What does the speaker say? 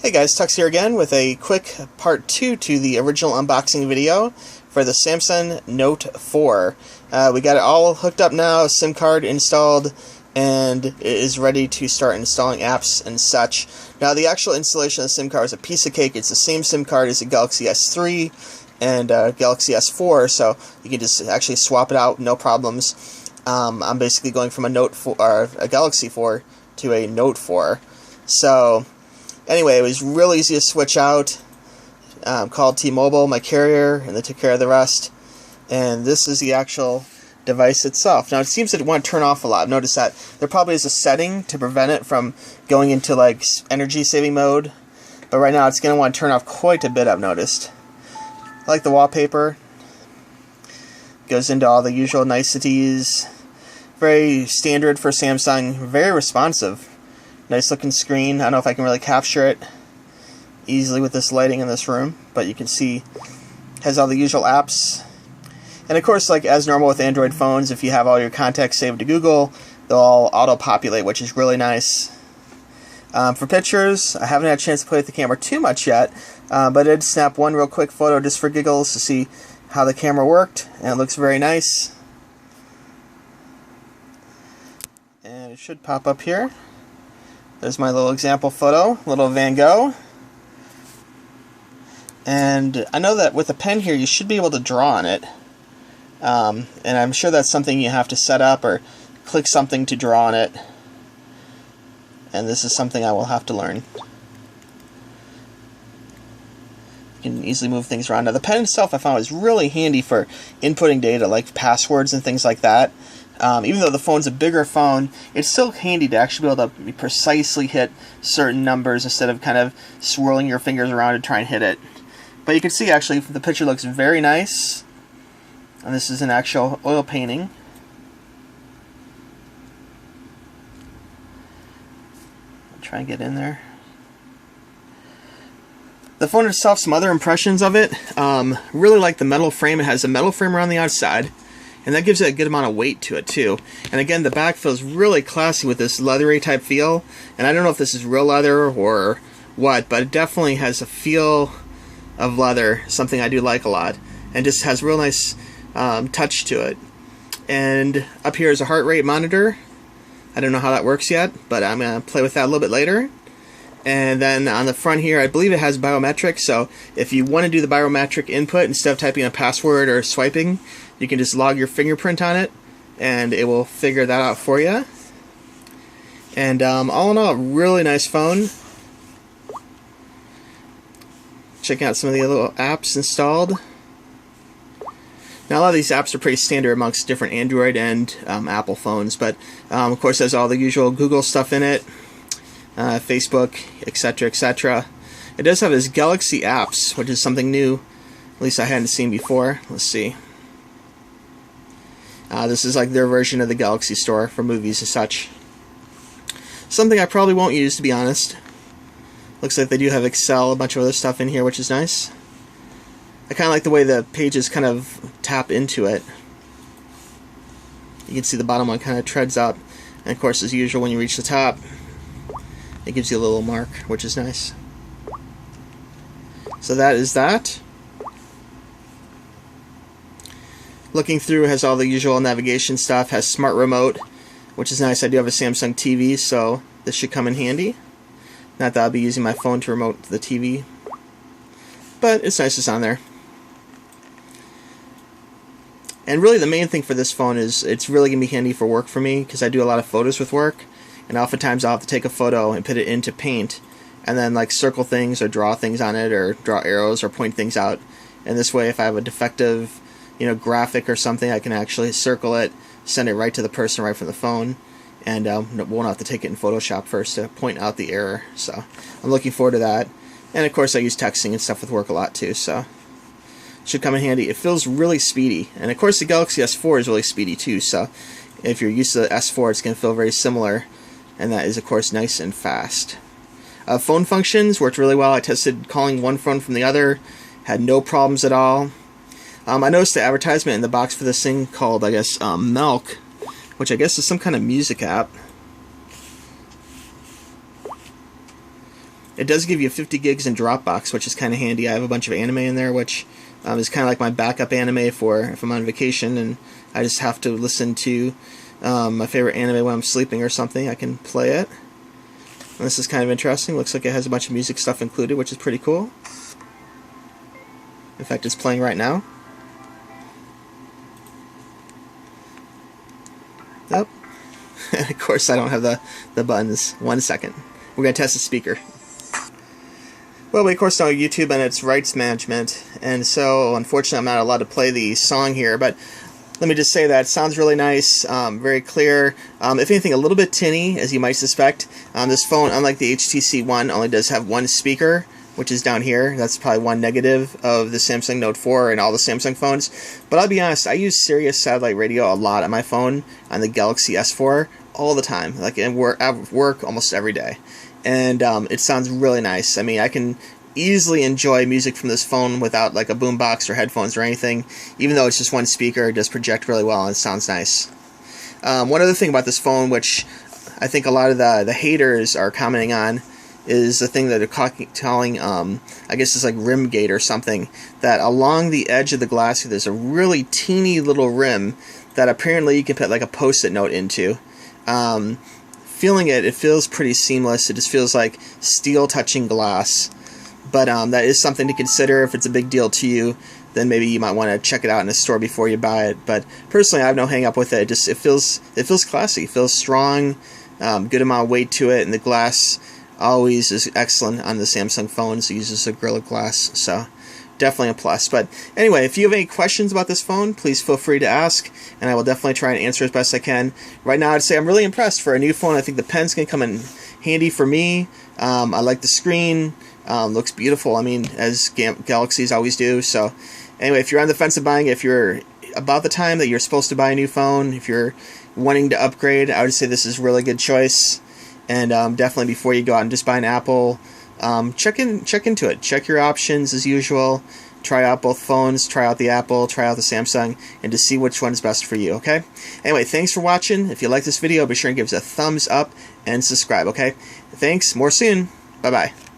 Hey guys, Tux here again with a quick part 2 to the original unboxing video for the Samsung Note 4. We got it all hooked up now, SIM card installed, and it is ready to start installing apps and such. Now the actual installation of the SIM card is a piece of cake. It's the same SIM card as the Galaxy S3 and Galaxy S4, so you can just actually swap it out, no problems. I'm basically going from a Note 4, or a Galaxy 4 to a Note 4. So anyway, it was real easy to switch out. Called T-Mobile, my carrier, and they took care of the rest. And this is the actual device itself. Now it seems that it won't turn off a lot. Notice that there probably is a setting to prevent it from going into like energy saving mode. But right now it's going to want to turn off quite a bit, I've noticed. I like the wallpaper. Goes into all the usual niceties. Very standard for Samsung. Very responsive. Nice looking screen. I don't know if I can really capture it easily with this lighting in this room, but you can see has all the usual apps. And of course, like as normal with Android phones, if you have all your contacts saved to Google, they'll all auto-populate, which is really nice. For pictures, I haven't had a chance to play with the camera too much yet, but I did snap one real quick photo just for giggles to see how the camera worked, and it looks very nice. And it should pop up here. There's my little example photo, little Van Gogh. And I know that with a pen here, you should be able to draw on it. And I'm sure that's something you have to set up or click something to draw on it. And this is something I will have to learn. You can easily move things around. Now the pen itself I found was really handy for inputting data like passwords and things like that. Even though the phone's a bigger phone, it's still handy to actually be able to precisely hit certain numbers instead of kind of swirling your fingers around to try and hit it. But you can see actually the picture looks very nice. And this is an actual oil painting. I'll try and get in there. The phone itself, some other impressions of it. Really like the metal frame. It has a metal frame around the outside. And that gives it a good amount of weight to it too. And again, the back feels really classy with this leathery type feel. And I don't know if this is real leather or what, but it definitely has a feel of leather, something I do like a lot. And just has real nice touch to it. And up here is a heart rate monitor. I don't know how that works yet, but I'm going to play with that a little bit later. And then on the front here, I believe it has biometric, so if you want to do the biometric input instead of typing a password or swiping, you can just log your fingerprint on it, and it will figure that out for you. And all in all, really nice phone. Checking out some of the little apps installed. Now a lot of these apps are pretty standard amongst different Android and Apple phones, but of course there's all the usual Google stuff in it. Facebook, etc., etc. It does have this Galaxy apps, which is something new, at least I hadn't seen before. Let's see. This is like their version of the Galaxy Store for movies and such. Something I probably won't use, to be honest. Looks like they do have Excel, a bunch of other stuff in here, which is nice. I kind of like the way the pages kind of tap into it. You can see the bottom one kind of treads up, and of course, as usual, when you reach the top, it gives you a little mark, which is nice. So that is that. Looking through, has all the usual navigation stuff, has smart remote, which is nice. I do have a Samsung TV, so this should come in handy. Not that I'll be using my phone to remote the TV, but it's nice it's on there. And really the main thing for this phone is it's really going to be handy for work for me, because I do a lot of photos with work. And oftentimes I'll have to take a photo and put it into Paint and then like circle things or draw things on it or draw arrows or point things out. And this way if I have a defective graphic or something, I can actually circle it, send it right to the person right from the phone, and won't have to take it in Photoshop first to point out the error. So I'm looking forward to that. And of course I use texting and stuff with work a lot too, so it should come in handy. It feels really speedy. And of course the Galaxy S4 is really speedy too, so if you're used to the S4 it's going to feel very similar. And that is, of course, nice and fast. Phone functions worked really well. I tested calling one phone from the other. Had no problems at all. I noticed the advertisement in the box for this thing called, I guess, Milk, which I guess is some kind of music app. It does give you 50 gigs in Dropbox, which is kind of handy. I have a bunch of anime in there, which is kind of like my backup anime for if I'm on vacation and I just have to listen to my favorite anime when I'm sleeping or something. I can play it. And this is kind of interesting. Looks like it has a bunch of music stuff included, which is pretty cool. In fact, it's playing right now. Yep. Of course, I don't have the buttons. 1 second. We're going to test the speaker. Well, we of course know YouTube and its rights management, and so unfortunately I'm not allowed to play the song here, but let me just say that it sounds really nice, very clear, if anything a little bit tinny, as you might suspect. This phone, unlike the HTC One, only does have one speaker, which is down here. That's probably one negative of the Samsung Note 4 and all the Samsung phones. But I'll be honest, I use Sirius satellite radio a lot on my phone, on the Galaxy S4, all the time, like at work almost every day. And it sounds really nice. I mean, I can easily enjoy music from this phone without like a boombox or headphones or anything. Even though it's just one speaker, it does project really well and it sounds nice. One other thing about this phone, which I think a lot of the haters are commenting on, is the thing that they're calling, I guess it's like rim gate or something, that along the edge of the glass there's a really teeny little rim that apparently you can put like a post-it note into. Feeling it, it feels pretty seamless. It just feels like steel touching glass. But that is something to consider. If it's a big deal to you, then maybe you might want to check it out in a store before you buy it. But personally, I have no hang up with it. It feels classy. It feels strong, good amount of weight to it, and the glass always is excellent on the Samsung phones. It uses a Gorilla Glass, so definitely a plus. But anyway, if you have any questions about this phone, please feel free to ask, and I will definitely try and answer as best I can. Right now, I'd say I'm really impressed for a new phone. I think the pen's going to come in handy for me. I like the screen. Looks beautiful, I mean, as Galaxies always do. So anyway, if you're on the fence of buying it, if you're about the time that you're supposed to buy a new phone, if you're wanting to upgrade, I would say this is a really good choice. And definitely before you go out and just buy an Apple, check into it. Check your options as usual. Try out both phones. Try out the Apple. Try out the Samsung, and to see which one's best for you. Okay. Anyway, thanks for watching. If you like this video, be sure and give us a thumbs up and subscribe. Okay. Thanks. More soon. Bye bye.